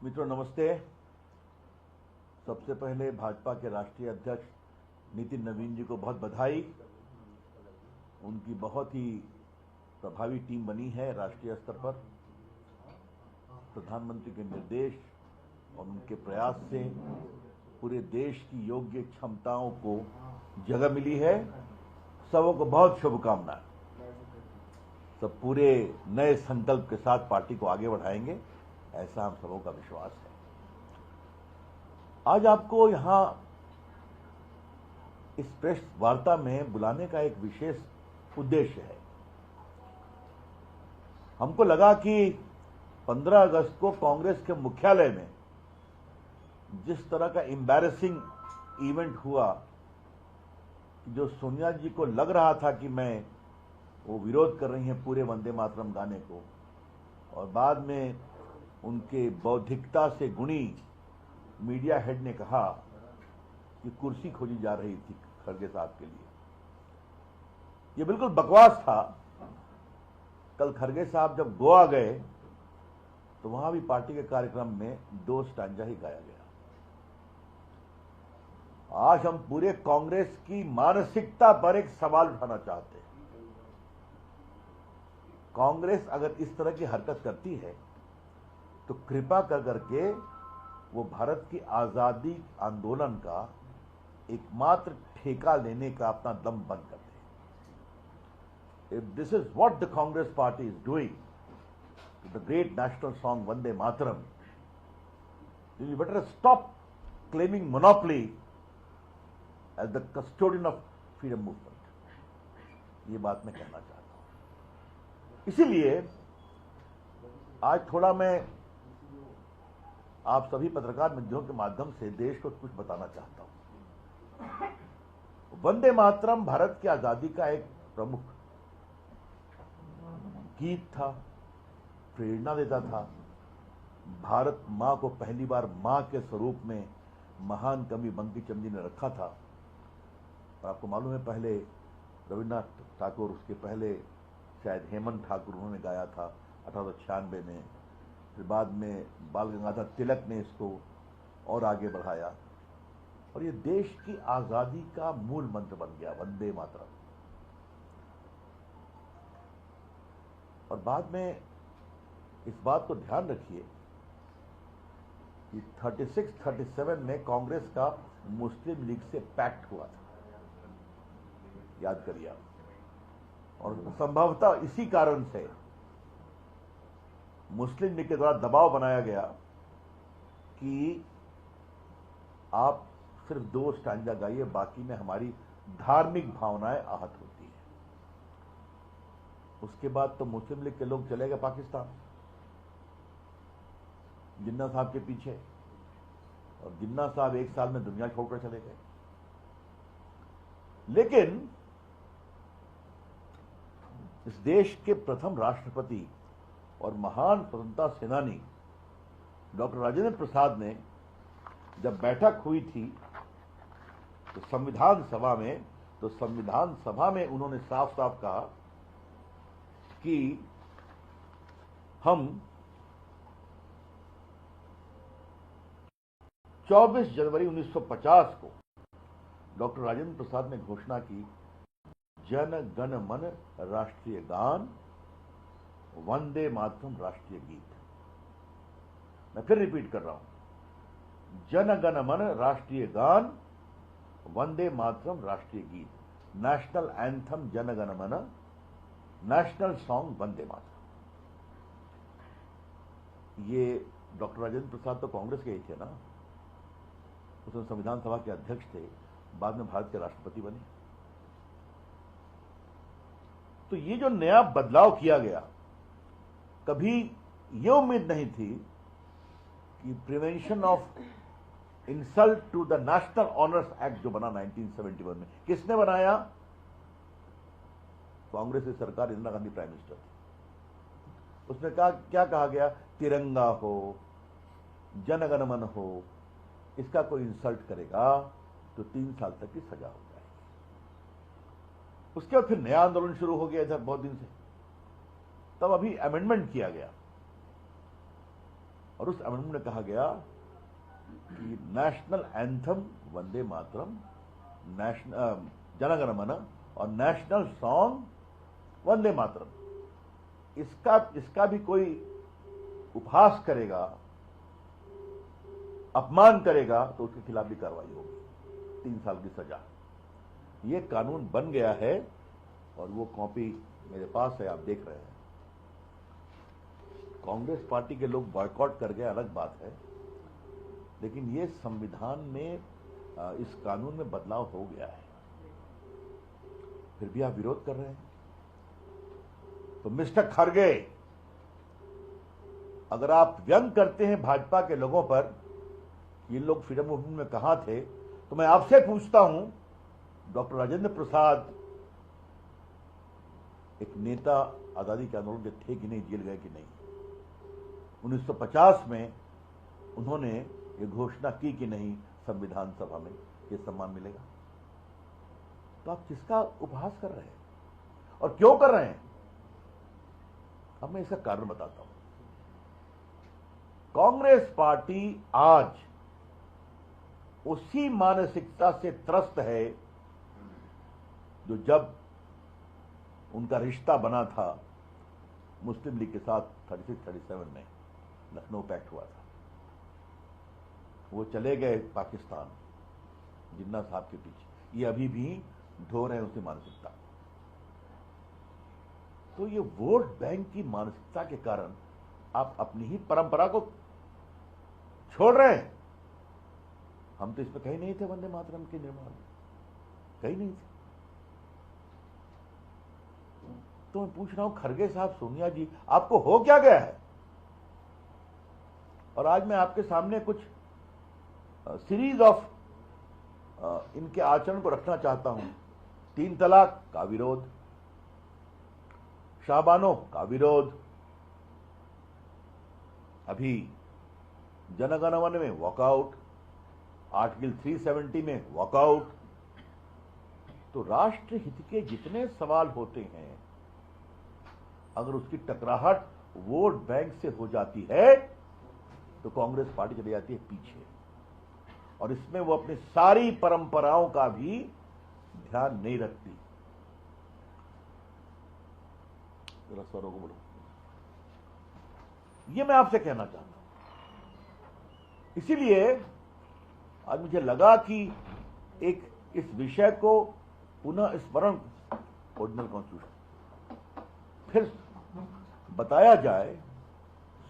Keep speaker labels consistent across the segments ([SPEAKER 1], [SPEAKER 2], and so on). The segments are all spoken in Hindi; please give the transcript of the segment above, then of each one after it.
[SPEAKER 1] मित्रों नमस्ते। सबसे पहले भाजपा के राष्ट्रीय अध्यक्ष नितिन नवीन जी को बहुत बधाई। उनकी बहुत ही प्रभावी टीम बनी है राष्ट्रीय स्तर पर। प्रधानमंत्री के निर्देश और उनके प्रयास से पूरे देश की योग्य क्षमताओं को जगह मिली है। सबों को बहुत शुभकामनाएं। सब पूरे नए संकल्प के साथ पार्टी को आगे बढ़ाएंगे, ऐसा हम सबों का विश्वास है। आज आपको यहां इस प्रेस वार्ता में बुलाने का एक विशेष उद्देश्य है। हमको लगा कि 15 अगस्त को कांग्रेस के मुख्यालय में जिस तरह का एम्बैरेसिंग इवेंट हुआ, जो सोनिया जी को लग रहा था कि वो विरोध कर रही हैं पूरे वंदे मातरम गाने को, और बाद में उनके बौद्धिकता से गुणी मीडिया हेड ने कहा कि कुर्सी खोजी जा रही थी खड़गे साहब के लिए। ये बिल्कुल बकवास था। कल खड़गे साहब जब गोवा गए तो वहां भी पार्टी के कार्यक्रम में 2 स्टैंजा ही गाया गया। आज हम पूरे कांग्रेस की मानसिकता पर एक सवाल उठाना चाहते हैं। कांग्रेस अगर इस तरह की हरकत करती है तो कृपा कर करके वो भारत की आजादी आंदोलन का एकमात्र ठेका लेने का अपना दम बंद कर दे। If this is what the Congress party is doing to the great national song Vande Mataram, you better stop claiming monopoly as the custodian of freedom movement. ये बात मैं कहना चाहता हूं। इसीलिए आज थोड़ा मैं आप सभी पत्रकार मित्रों के माध्यम से देश को कुछ बताना चाहता हूं। वंदे मातरम भारत की आजादी का एक प्रमुख गीत था, प्रेरणा देता था। भारत मां को पहली बार मां के स्वरूप में महान कवि बंकिम चंद्र जी ने रखा था। और आपको मालूम है, पहले रविन्द्रनाथ ठाकुर, उसके पहले शायद हेमंत ठाकुर उन्होंने गाया था 1896 में। फिर बाद में बाल गंगाधर तिलक ने इसको और आगे बढ़ाया, और ये देश की आजादी का मूल मंत्र बन गया वंदे मातरम। और बाद में इस बात को ध्यान रखिए कि 36-37 में कांग्रेस का मुस्लिम लीग से पैक्ट हुआ था, याद करिए आप। और संभवतः इसी कारण से मुस्लिम लीग के द्वारा दबाव बनाया गया कि आप सिर्फ 2 स्टैंजा गाइए, बाकी में हमारी धार्मिक भावनाएं आहत होती हैं। उसके बाद तो मुस्लिम लीग के लोग चले गए पाकिस्तान, जिन्ना साहब के पीछे, और जिन्ना साहब 1 साल में दुनिया छोड़कर चले गए। लेकिन इस देश के प्रथम राष्ट्रपति और महान स्वतंत्रता सेनानी डॉक्टर राजेंद्र प्रसाद ने जब बैठक हुई थी तो संविधान सभा में उन्होंने साफ साफ कहा कि हम 24 जनवरी 1950 को डॉक्टर राजेंद्र प्रसाद ने घोषणा की, जन गण मन राष्ट्रीय गान, वंदे मातरम राष्ट्रीय गीत। मैं फिर रिपीट कर रहा हूं, जन गण मन राष्ट्रीय गान, वंदे मातरम राष्ट्रीय गीत। नेशनल एंथम जन गण मन, नेशनल सॉन्ग वंदे मातरम। ये डॉक्टर राजेंद्र प्रसाद तो कांग्रेस के ही थे ना, उसमें संविधान सभा के अध्यक्ष थे, बाद में भारत के राष्ट्रपति बने। तो ये जो नया बदलाव किया गया, कभी ये उम्मीद नहीं थी कि prevention of insult to the national honours act जो बना 1971 में, किसने बनाया? कांग्रेस की सरकार, इंदिरा गांधी प्राइम मिनिस्टर थी। उसमें क्या कहा गया? तिरंगा हो, जनगण मन हो, इसका कोई इंसल्ट करेगा तो 3 साल तक की सजा हो जाएगी। उसके बाद फिर नया आंदोलन शुरू हो गया इधर बहुत दिन से। तब अभी अमेंडमेंट किया गया और उस अमेंडमेंट में कहा गया कि national anthem Vande Mataram, national जनगण मन और नेशनल सॉन्ग वंदे मातरम, इसका भी कोई उपहास करेगा, अपमान करेगा तो उसके खिलाफ भी कार्रवाई होगी, 3 साल की सजा। ये कानून बन गया है और वो कॉपी मेरे पास है, आप देख रहे हैं। कांग्रेस पार्टी के लोग बॉयकॉट कर गए, अलग बात है, लेकिन ये संविधान में इस कानून में बदलाव हो गया है, फिर भी आप विरोध कर रहे हैं। तो मिस्टर खरगे, अगर आप व्यंग करते हैं भाजपा के लोगों पर, ये लोग फ्रीडम मूवमेंट में कहां थे, तो मैं आपसे पूछता हूं, डॉक्टर राजेंद्र प्रसाद एक नेता आजादी के आंदोलन के थे कि नहीं, जेल गए कि नहीं? 1950 में उन्होंने ये घोषणा की कि नहीं संविधान सभा में ये सम्मान मिलेगा? तो आप किसका उपहास कर रहे हैं और क्यों कर रहे हैं? अब मैं इसका कारण बताता हूं। कांग्रेस पार्टी आज उसी मानसिकता से त्रस्त है जो जब उनका रिश्ता बना था मुस्लिम लीग के साथ 36-37 में लखनऊ पैक्ट हुआ था। वो चले गए पाकिस्तान जिन्ना साहब के पीछे, ये अभी भी ढो रहे हैं उसी मानसिकता। तो ये वोट बैंक की मानसिकता के कारण आप अपनी ही परंपरा को छोड़ रहे हैं। हम तो इसमें कहीं नहीं थे, वंदे मातरम के निर्माण में कहीं नहीं थे। तो मैं पूछ रहा हूं खरगे साहब, सोनिया जी, आपको हो क्या गया है? और आज मैं आपके सामने कुछ सीरीज ऑफ इनके आचरण को रखना चाहता हूं। 3 तलाक का विरोध, शाहबानो का विरोध, अभी जनगण मन में वॉकआउट, आर्टिकल 370 में वॉकआउट। तो राष्ट्र हित के जितने सवाल होते हैं, अगर उसकी टकराहट वोट बैंक से हो जाती है तो कांग्रेस पार्टी चली जाती है पीछे, और इसमें वो अपनी सारी परंपराओं का भी ध्यान नहीं रखती। जरा स्वरों को बोलो। ये मैं आपसे कहना चाहता हूं। इसीलिए आज मुझे लगा कि एक इस विषय को पुनः स्मरण, ओरिजिनल कॉन्स्टिट्यूशन फिर बताया जाए,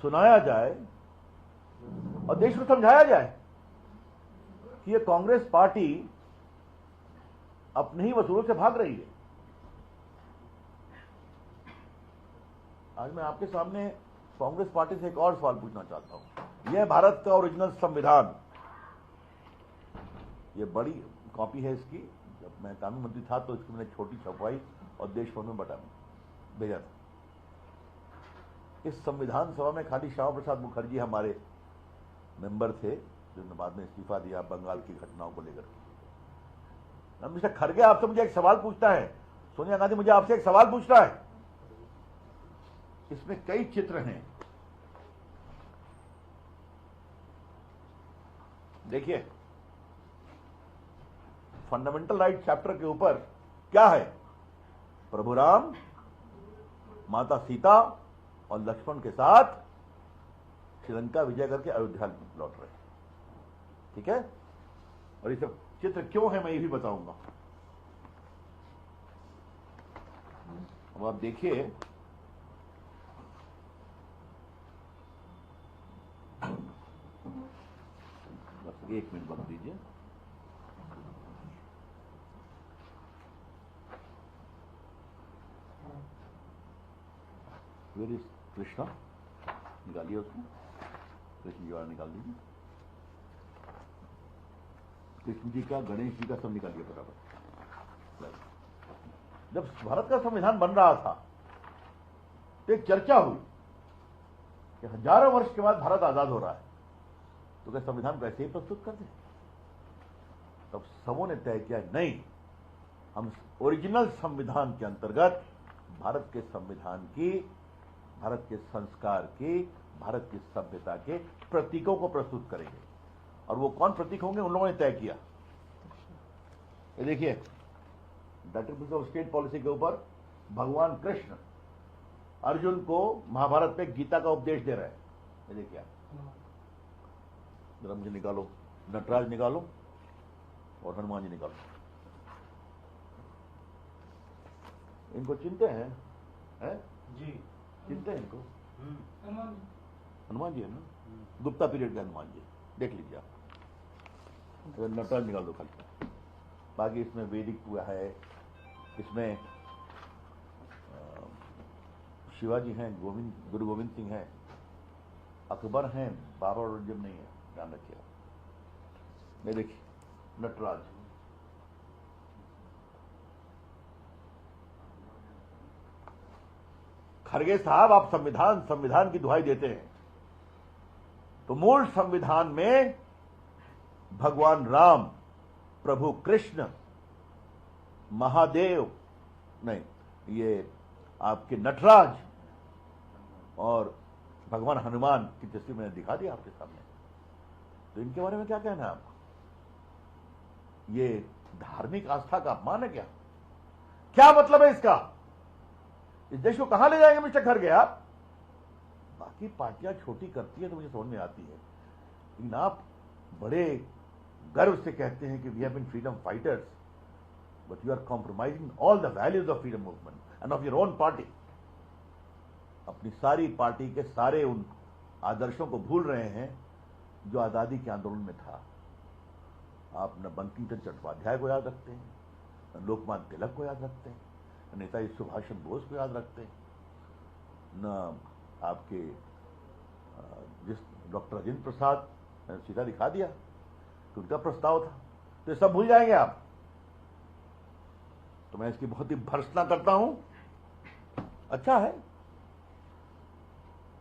[SPEAKER 1] सुनाया जाए और देश को समझाया जाए कि ये कांग्रेस पार्टी अपने ही वसूलों से भाग रही है। आज मैं आपके सामने कांग्रेस पार्टी से एक और सवाल पूछना चाहता हूं। यह भारत का ओरिजिनल संविधान, ये बड़ी कॉपी है इसकी। जब मैं कानून मंत्री था तो इसकी मैंने छोटी छपवाई और देश भर में भेजा था। इस संविधान सभा में खाली श्यामा प्रसाद मुखर्जी हमारे मेंबर थे, जिन्होंने बाद में इस्तीफा दिया बंगाल की घटनाओं को लेकर। मिस्टर खरगे, आपसे मुझे एक सवाल पूछना है। सोनिया गांधी, मुझे आपसे एक सवाल पूछना है। इसमें कई चित्र हैं, देखिए। फंडामेंटल राइट चैप्टर के ऊपर क्या है? प्रभु राम, माता सीता और लक्ष्मण के साथ श्रीलंका विजय करके अयोध्या लौट रहे, ठीक है? और ये सब चित्र क्यों है मैं ये भी बताऊंगा। अब आप देखिए, बस 1 मिनट बता दीजिए। वेर इज कृष्णा, निकालिए उसको, कृष्ण जी वाला निकाल दीजिए। कृष्ण जी का, गणेश जी का सब निकालिए बराबर। जब भारत का संविधान बन रहा था तो एक चर्चा हुई कि हजारों वर्ष के बाद भारत आजाद हो रहा है, तो क्या संविधान को ऐसे ही प्रस्तुत कर दें? तब सबों ने तय किया नहीं, हम ओरिजिनल संविधान के अंतर्गत भारत के संविधान की, भारत के संस्कार की भारत की सभ्यता के प्रतीकों को प्रस्तुत करेंगे। और वो कौन प्रतीक होंगे, उन लोगों ने तय किया। ये देखिए, डायरेक्टर ऑफ स्टेट पॉलिसी के ऊपर भगवान कृष्ण अर्जुन को महाभारत में गीता का उपदेश दे रहे हैं। ये देखिए आप, जरा मुझे निकालो, नटराज निकालो और हनुमान जी निकालो। इनको चिंते हैं?
[SPEAKER 2] जी,
[SPEAKER 1] चिंते हैं इनको? हनुमान जी है ना, गुप्ता पीरियड के हनुमान जी, देख लीजिए आप। तो नटराज निकाल दो खाली। बाकी इसमें वैदिक हुआ है, इसमें शिवाजी हैं, गुरु गोविंद सिंह हैं, अकबर हैं, बाबर औरंगजेब नहीं है, ध्यान रखिए आप। ये देखिए नटराज, खड़गे साहब आप संविधान की दुहाई देते हैं, तो मूल संविधान में भगवान राम, प्रभु कृष्ण, महादेव नहीं, ये आपके नटराज और भगवान हनुमान की तस्वीर मैंने दिखा दी आपके सामने। तो इनके बारे में क्या कहना है आपको? ये धार्मिक आस्था का अपमान है क्या? क्या मतलब है इसका? इस देश को कहां ले जाएंगे मिस्टर खड़गे आप? बाकी पार्टियां छोटी करती है तो मुझे समझ में आती है, लेकिन आप बड़े गर्व से कहते हैं कि we have been freedom fighters, but you are compromising all the values of freedom movement and of your own party. अपनी सारी पार्टी के सारे उन आदर्शों को भूल रहे हैं जो आजादी के आंदोलन में था। आप न बंकिमचंद्र चट्टोपाध्याय को याद रखते हैं, न लोकमान्य तिलक को याद रखते हैं, न नेताजी सुभाष चंद्र बोस को याद रखते हैं, न आपके जिस डॉक्टर राजेंद्र प्रसाद, सीधा दिखा दिया कि उनका प्रस्ताव था, तो ये सब भूल जाएंगे आप। तो मैं इसकी बहुत ही भर्त्सना करता हूं। अच्छा है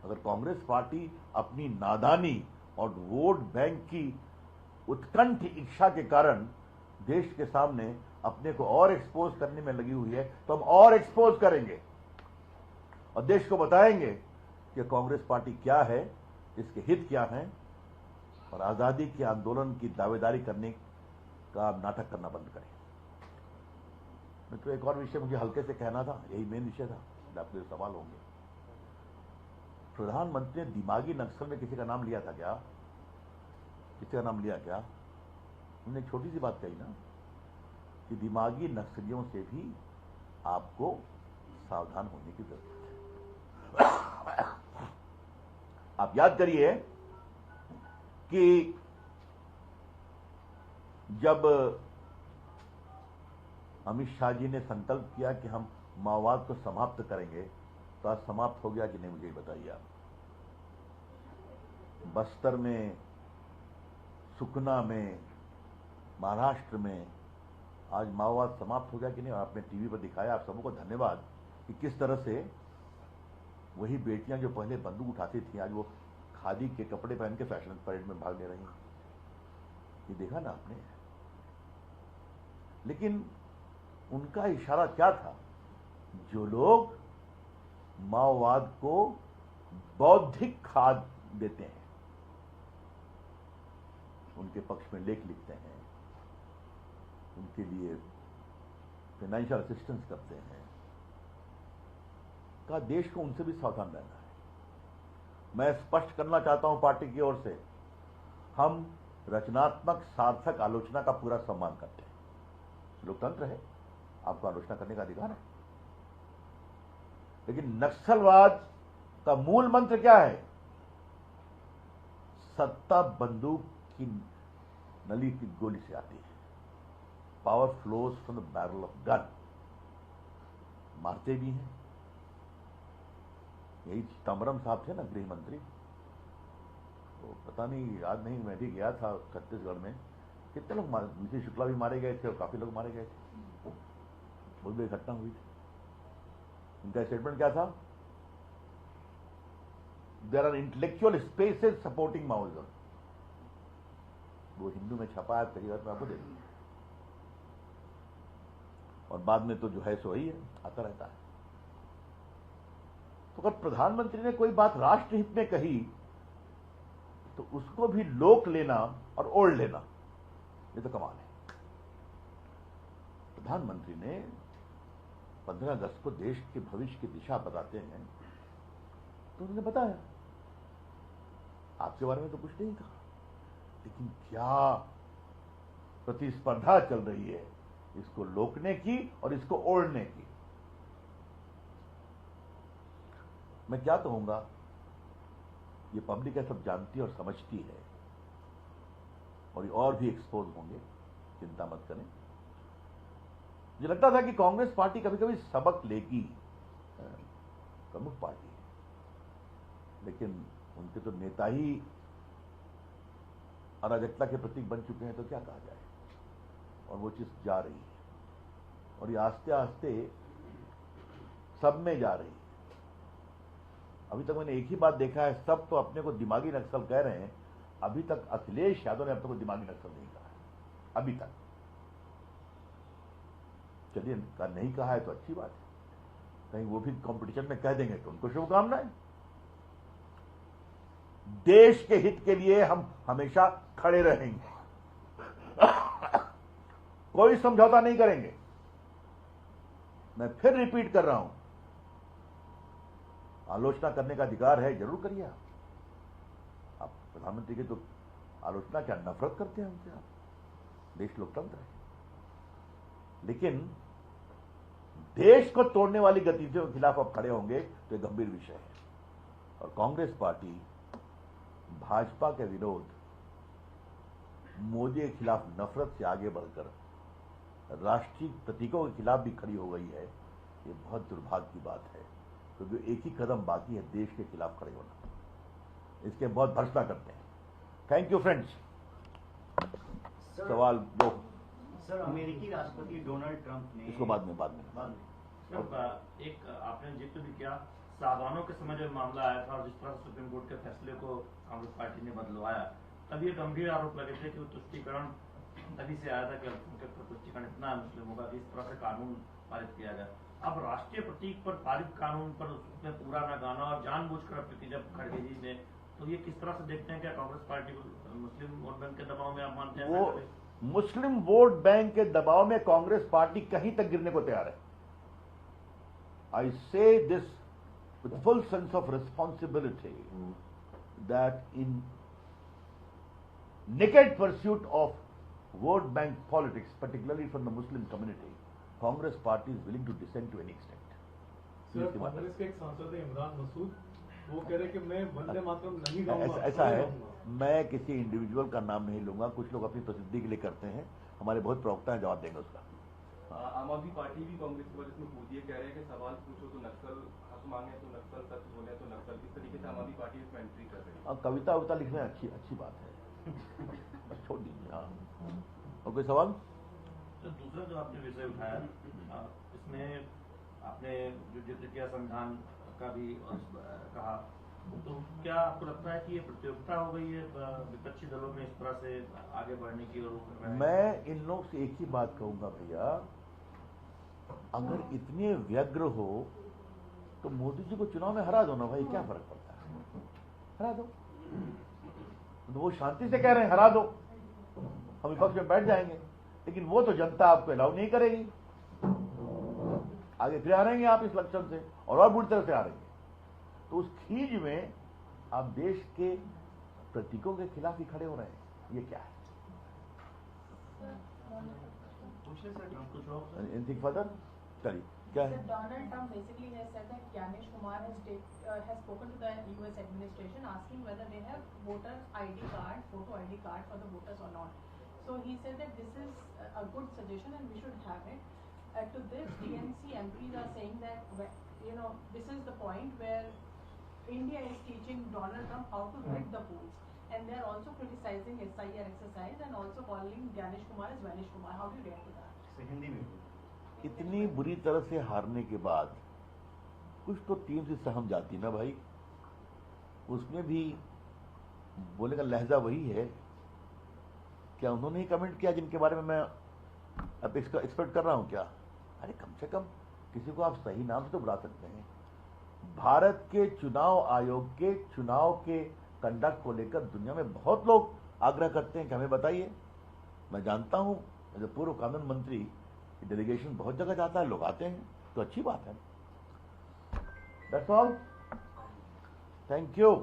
[SPEAKER 1] अगर कांग्रेस पार्टी अपनी नादानी और वोट बैंक की उत्कंठ इच्छा के कारण देश के सामने अपने को और एक्सपोज करने में लगी हुई है, तो हम और एक्सपोज करेंगे और देश को बताएंगे कि कांग्रेस पार्टी क्या है, इसके हित क्या हैं, और आजादी के आंदोलन की दावेदारी करने का नाटक करना बंद करें। तो एक और विषय मुझे हल्के से कहना था, यही मेन विषय था, आपके सवाल होंगे। प्रधानमंत्री ने दिमागी नक्सल में किसी का नाम लिया था क्या? किसी का नाम लिया क्या? उन्होंने एक छोटी सी बात कही ना कि दिमागी नक्सलियों से भी आपको सावधान होने की जरूरत है। आप याद करिए कि जब अमित शाह जी ने संकल्प किया कि हम माओवाद को समाप्त करेंगे, तो आज समाप्त हो गया कि नहीं, मुझे बताइए आप। बस्तर में, सुकना में, महाराष्ट्र में आज माओवाद समाप्त हो गया कि नहीं? आपने टीवी पर दिखाया, आप सबको धन्यवाद कि किस तरह से वही बेटियां जो पहले बंदूक उठाती थी आज वो खादी के कपड़े पहन के फैशन परेड में भाग ले रही हैं। ये देखा ना आपने? लेकिन उनका इशारा क्या था? जो लोग माओवाद को बौद्धिक खाद देते हैं, उनके पक्ष में लेख लिखते हैं, उनके लिए फाइनेंशियल असिस्टेंस करते हैं, का देश को उनसे भी सावधान रहना है। मैं स्पष्ट करना चाहता हूं पार्टी की ओर से, हम रचनात्मक सार्थक आलोचना का पूरा सम्मान करते हैं। लोकतंत्र है, आपको आलोचना करने का अधिकार है, लेकिन नक्सलवाद का मूल मंत्र क्या है? सत्ता बंदूक की नली की गोली से आती है। Power flows from the barrel of gun. मारते भी हैं। यही चिदम्बरम साहब थे ना गृह मंत्री, तो पता नहीं, याद नहीं, मैं भी गया था छत्तीसगढ़ में, कितने लोग मारे, नीतीश शुक्ला भी मारे गए थे और काफी लोग मारे गए थे, बहुत बड़ी घटना हुई थी। उनका स्टेटमेंट क्या था? There are intellectual spaces supporting Maoism. वो हिंदू में छपा है, पहली बात मैं आपको दे दूंगा, और बाद में तो जो है सो ही है, आता रहता है। तो अगर प्रधानमंत्री ने कोई बात राष्ट्र हित में कही तो उसको भी लोक लेना और ओढ़ लेना, ये तो कमाल है। प्रधानमंत्री ने 15 अगस्त को देश के भविष्य की दिशा बताते हैं तो उन्होंने बताया, आपके बारे में तो कुछ नहीं कहा, लेकिन क्या प्रतिस्पर्धा चल रही है इसको लोकने की और इसको ओढ़ने की। मैं क्या कहूंगा, ये पब्लिक है, सब जानती है और समझती है, और भी एक्सपोज होंगे, चिंता मत करें। मुझे लगता था कि कांग्रेस पार्टी कभी कभी सबक लेगी, प्रमुख पार्टी है, लेकिन उनके तो नेता ही अराजकता के प्रतीक बन चुके हैं, तो क्या कहा जाए। और वो चीज जा रही है, और ये आस्ते आस्ते सब में जा रही है। अभी तक मैंने एक ही बात देखा है, सब तो अपने को दिमागी नक्सल कह रहे हैं, अभी तक अखिलेश यादव ने अपने को दिमागी नक्सल नहीं कहा है, अभी तक। चलिए, नहीं कहा है तो अच्छी बात है, कहीं वो भी कंपटीशन में कह देंगे तो उनको शुभकामनाएं। देश के हित के लिए हम हमेशा खड़े रहेंगे, कोई समझौता नहीं करेंगे। मैं फिर रिपीट कर रहा हूं, आलोचना करने का अधिकार है, जरूर करिए। आप प्रधानमंत्री की तो आलोचना क्या, नफरत करते हैं उनसे आप? देश लोकतंत्र है, लेकिन देश को तोड़ने वाली गतिविधियों के खिलाफ आप खड़े होंगे तो यह गंभीर विषय है। और कांग्रेस पार्टी भाजपा के विरोध, मोदी के खिलाफ नफरत से आगे बढ़कर राष्ट्रीय प्रतीकों के खिलाफ भी खड़ी हो गई है। ये बहुत दुर्भाग्य की बात है, क्योंकि एक ही कदम बाकी है देश के खिलाफ खड़े होना। इसके बहुत भर्त्सना करते हैं। Thank you friends. सवाल दो।
[SPEAKER 2] सर, अमेरिकी राष्ट्रपति डोनाल्ड ट्रंप ने,
[SPEAKER 1] इसको बाद में
[SPEAKER 2] एक आपने जिक्र भी किया, सावानों के समय जब मामला आया था और जिस तरह सुप्रीम कोर्ट के फैसले को कांग्रेस पार्टी ने बदलवाया, तब ये गंभीर आरोप लगे थे कि वो तुष्टीकरण तभी से आया था कि अल्पसंख्यक पर तुष्टीकरण इतना है मुस्लिमों का कि इस तरह से कानून पारित किया गया। अब राष्ट्रीय प्रतीक पर पारित कानून पर उसमें पूरा ना गाना और जानबूझकर अपनी जब खड़गे जी ने, तो ये किस तरह से देखते हैं? क्या कांग्रेस पार्टी को मुस्लिम वोट बैंक के दबाव में आप मानते हैं?
[SPEAKER 1] वो मुस्लिम वोट बैंक के दबाव में कांग्रेस पार्टी कहीं तक गिरने को तैयार है। आई से this with full sense of responsibility that in naked pursuit of vote bank politics, particularly from the Muslim community, Congress party is willing to descend to any extent.
[SPEAKER 3] Sir, Congress के एक सांसद है इमरान मसूद, वो कह रहे कि मैं वंदे मातरम नहीं गाऊंगा।
[SPEAKER 1] ऐसा है, मैं किसी इंडिविजुअल का नाम नहीं लूंगा, कुछ लोग अपनी प्रसिद्धि के लिए करते हैं, हमारे बहुत प्रवक्ता हैं, जवाब देंगे उसका।
[SPEAKER 4] आम आदमी पार्टी भी कांग्रेस की वजह से पूछी है, कह रहे हैं कि सवाल पूछो तो नक्सल, हक मांगे तो नक्सल, सच बोले तो नक्सल, इस तरीके से आम आदमी पार्टी इसमें एंट्री कर रही है।
[SPEAKER 1] कविता उविता लिखना अच्छी बात है, बस छोड़ दीजिए। हाँ, और कोई सवाल?
[SPEAKER 2] तो दूसरा जो आपने विषय उठाया, इसमें आपने जो जिक्र किया संविधान का भी कहा, तो क्या आपको लगता है कि ये प्रतियोगिता हो गई है विपक्षी दलों में इस तरह से आगे बढ़ने की? और
[SPEAKER 1] मैं इन लोग से एक ही बात कहूंगा, भैया, अगर इतने व्यग्र हो तो मोदी जी को चुनाव में हरा दो ना भाई, क्या फर्क पड़ता है? हरा दो, तो वो शांति से कह रहे हैं हरा दो, हम विपक्ष में बैठ जाएंगे, लेकिन वो तो जनता आपको अलाउ नहीं करेगी। आगे फिर आ रहेंगे आप इस लक्षण से, और बुरी तरह से आ रहेंगे, तो उस खींच में आप देश के प्रतीकों के खिलाफ ही खड़े हो रहे हैं। ये क्या है? Anything further? चलिए, क्या है?
[SPEAKER 5] Donald Trump basically has said that Gyanesh Kumar has spoken to the US administration asking whether they have voter ID card, photo ID card for the voters or not. So he said that this is a good suggestion and we should have it. To this, DNC MPs are saying that, you know, this is the point where India is teaching Donald Trump how to rig the polls, and they are also criticizing SIR exercise and also calling Gyanesh Kumar as Vanish Kumar. How do you react to that?
[SPEAKER 2] Hindi में
[SPEAKER 1] इतनी बुरी तरह से हारने के बाद कुछ तो टीम से सहम जाती ना भाई, उसमें भी बोले का लहजा वही है। क्या उन्होंने ही कमेंट किया जिनके बारे में मैं अब एक्सपेक्ट कर रहा हूं क्या? अरे कम से कम किसी को आप सही नाम से तो बुला सकते हैं। भारत के चुनाव आयोग के चुनाव के कंडक्ट को लेकर दुनिया में बहुत लोग आग्रह करते हैं कि हमें बताइए। मैं जानता हूं, एज ए पूर्व कानून मंत्री, डेलीगेशन बहुत जगह जाता है, लोग आते हैं, तो अच्छी बात है। That's all, thank you.